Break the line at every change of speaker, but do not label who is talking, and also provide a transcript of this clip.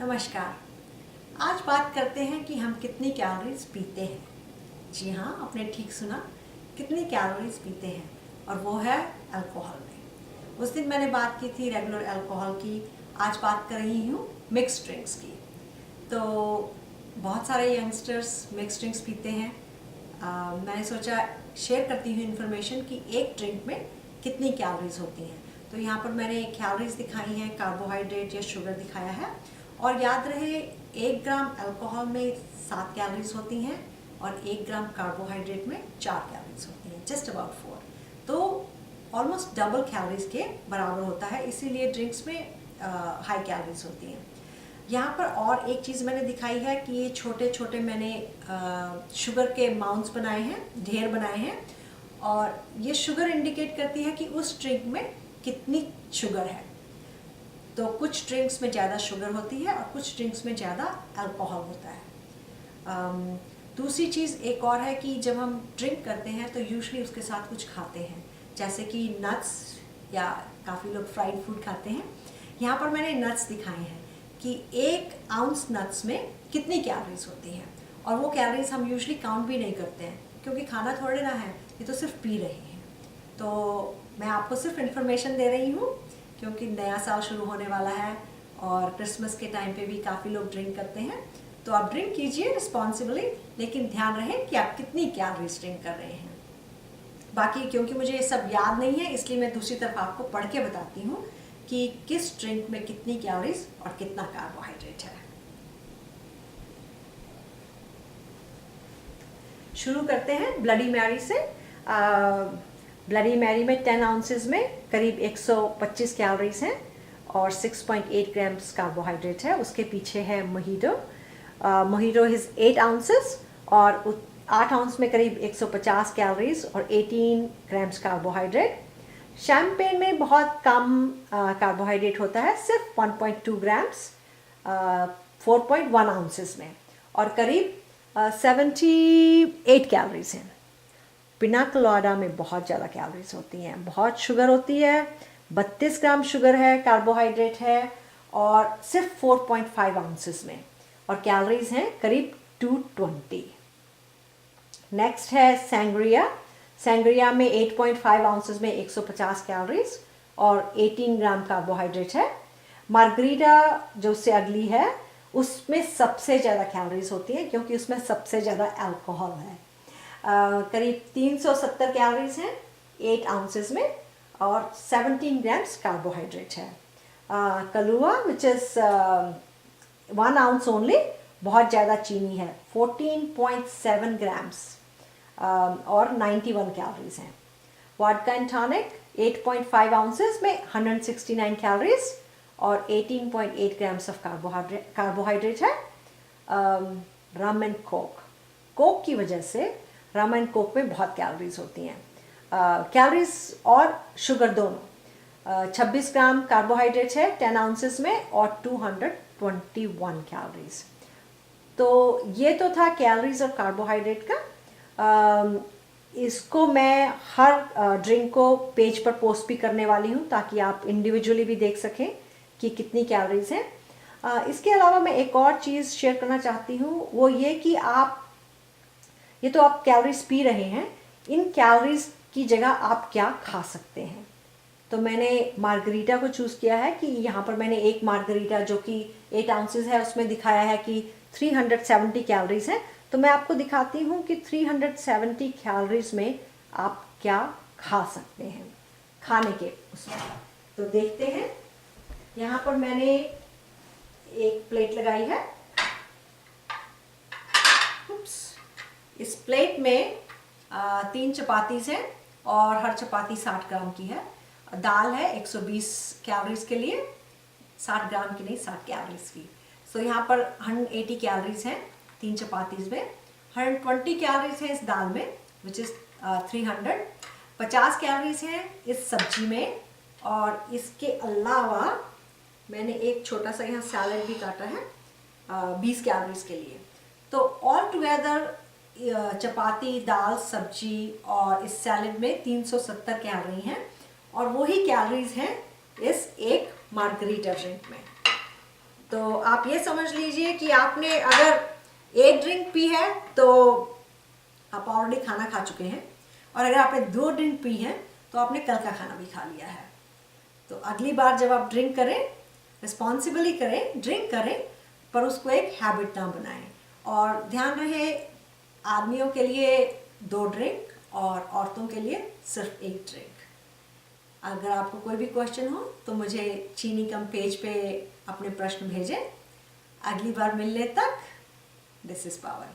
नमस्कार। आज बात करते हैं कि हम कितनी कैलोरीज पीते हैं। जी हाँ, आपने ठीक सुना, कितनी कैलोरीज पीते हैं, और वो है अल्कोहल में। उस दिन मैंने बात की थी रेगुलर अल्कोहल की, आज बात कर रही हूँ मिक्स ड्रिंक्स की। तो बहुत सारे यंगस्टर्स मिक्स ड्रिंक्स पीते हैं। मैंने सोचा शेयर करती हूँ इन्फॉर्मेशन कि एक ड्रिंक में कितनी कैलोरीज होती हैं। तो यहाँ पर मैंने कैलोरीज दिखाई हैं, कार्बोहाइड्रेट या शुगर दिखाया है। और याद रहे, 1 ग्राम अल्कोहल में 7 कैलोरीज होती हैं और 1 ग्राम कार्बोहाइड्रेट में 4 कैलोरीज होती हैं, जस्ट अबाउट 4। तो ऑलमोस्ट डबल कैलोरीज के बराबर होता है, इसीलिए ड्रिंक्स में हाई कैलोरीज होती हैं। यहाँ पर और एक चीज़ मैंने दिखाई है कि ये छोटे छोटे मैंने शुगर के माउंट्स बनाए हैं, ढेर बनाए हैं, और ये शुगर इंडिकेट करती है कि उस ड्रिंक में कितनी शुगर है। तो कुछ ड्रिंक्स में ज़्यादा शुगर होती है और कुछ ड्रिंक्स में ज़्यादा अल्कोहल होता है। दूसरी चीज़ एक और है कि जब हम ड्रिंक करते हैं तो यूजुअली उसके साथ कुछ खाते हैं, जैसे कि नट्स, या काफ़ी लोग फ्राइड फूड खाते हैं। यहाँ पर मैंने नट्स दिखाए हैं कि 1 आउंस नट्स में कितनी कैलोरीज होती हैं, और वो कैलोरीज हम यूजुअली काउंट भी नहीं करते हैं क्योंकि खाना थोड़े ना है, ये तो सिर्फ पी रहे हैं। तो मैं आपको सिर्फ इन्फॉर्मेशन दे रही हूँ क्योंकि नया साल शुरू होने वाला है और क्रिसमस के टाइम पे भी काफ़ी लोग ड्रिंक करते हैं। तो आप ड्रिंक कीजिए रिस्पॉन्सिबली, लेकिन ध्यान रहे कि आप कितनी कैलोरीज ड्रिंक कर रहे हैं। बाकी क्योंकि मुझे ये सब याद नहीं है, इसलिए मैं दूसरी तरफ आपको पढ़ के बताती हूँ कि किस ड्रिंक में कितनी कैलोरीज और कितना कार्बोहाइड्रेट है। शुरू करते हैं ब्लडी मैरी से। ब्लडी मैरी में 10 आउंसेस में करीब 125 कैलोरीज हैं और 6.8 ग्राम्स कार्बोहाइड्रेट है। उसके पीछे है मोहितो। मोहितो इज 8 आउंसेस और 8 आउंस में करीब 150 कैलोरीज और 18 ग्राम्स कार्बोहाइड्रेट। शैम्पेन में बहुत कम कार्बोहाइड्रेट होता है, सिर्फ 1.2 ग्राम्स 4.1 आउंसेस में, और करीब 78 कैलोरीज हैं। पिना कोलाडा में बहुत ज़्यादा कैलोरीज होती हैं, बहुत शुगर होती है, 32 ग्राम शुगर है, कार्बोहाइड्रेट है, और सिर्फ 4.5 आउंसेस में, और कैलोरीज हैं करीब 220। नेक्स्ट है सैंग्रिया। सैंग्रिया में 8.5 आउंसेस में 150 कैलोरीज और 18 ग्राम कार्बोहाइड्रेट है। मार्गरीटा जो उससे अगली है, उसमें सबसे ज़्यादा कैलोरीज होती है क्योंकि उसमें सबसे ज़्यादा अल्कोहल है। करीब 370 कैलोरीज हैं 8 आउंसेस में और 17 ग्राम्स कार्बोहाइड्रेट है। कलुआ विच इज़ 1 आउंस ओनली, बहुत ज़्यादा चीनी है, 14.7 ग्राम्स और 91 कैलोरीज हैं। वोडका एंड टॉनिक 8.5 आउंसेस में 169 कैलोरीज और 18.8 ग्राम्स ऑफ कार्बोहाइड्रेट है। रम एंड कोक की वजह से रम एंड कोक में बहुत कैलोरीज होती हैं, कैलोरीज और शुगर दोनों। 26 ग्राम कार्बोहाइड्रेट है 10 आउंसेस में और 221 कैलोरीज। तो ये तो था कैलोरीज और कार्बोहाइड्रेट का। इसको मैं हर ड्रिंक को पेज पर पोस्ट भी करने वाली हूँ ताकि आप इंडिविजुअली भी देख सकें कि कितनी कैलोरीज हैं। इसके अलावा मैं एक और चीज़ शेयर करना चाहती हूँ, वो ये कि ये तो आप कैलोरीज पी रहे हैं, इन कैलोरीज की जगह आप क्या खा सकते हैं। तो मैंने मार्गरीटा को चूज़ किया है कि यहाँ पर मैंने एक मार्गरीटा जो कि 8 आउंसेस है उसमें दिखाया है कि 370 कैलोरीज हैं। तो मैं आपको दिखाती हूँ कि 370 कैलोरीज में आप क्या खा सकते हैं खाने के उसमें। तो देखते हैं, यहाँ पर मैंने एक प्लेट लगाई है। इस प्लेट में 3 चपातीज हैं और हर चपाती 60 ग्राम की है। दाल है 120 कैलोरीज के लिए, 60 ग्राम की नहीं, 60 कैलोरीज की। सो यहाँ पर 180 कैलोरीज हैं 3 चपातीज में, 120 कैलोरीज हैं इस दाल में विच इज़ 300, 50 कैलोरीज हैं इस सब्जी में, और इसके अलावा मैंने एक छोटा सा यहाँ सैलड भी काटा है 20 कैलोरीज के लिए। तो ऑल टुगेदर चपाती, दाल, सब्जी और इस सैलड में 370 कैलोरी हैं, और वही कैलोरीज हैं इस एक मार्गरीटा ड्रिंक में। तो आप ये समझ लीजिए कि आपने अगर एक ड्रिंक पी है तो आप ऑलरेडी खाना खा चुके हैं, और अगर आपने 2 ड्रिंक पी हैं तो आपने कल का खाना भी खा लिया है। तो अगली बार जब आप ड्रिंक करें, रिस्पॉन्सिबली करें, ड्रिंक करें, पर उसको एक हैबिट ना बनाएं। और ध्यान रहे, आदमियों के लिए 2 ड्रिंक और औरतों के लिए सिर्फ 1 ड्रिंक। अगर आपको कोई भी क्वेश्चन हो तो मुझे चीनी कम पेज पे अपने प्रश्न भेजें। अगली बार मिलने तक, दिस इज पावर।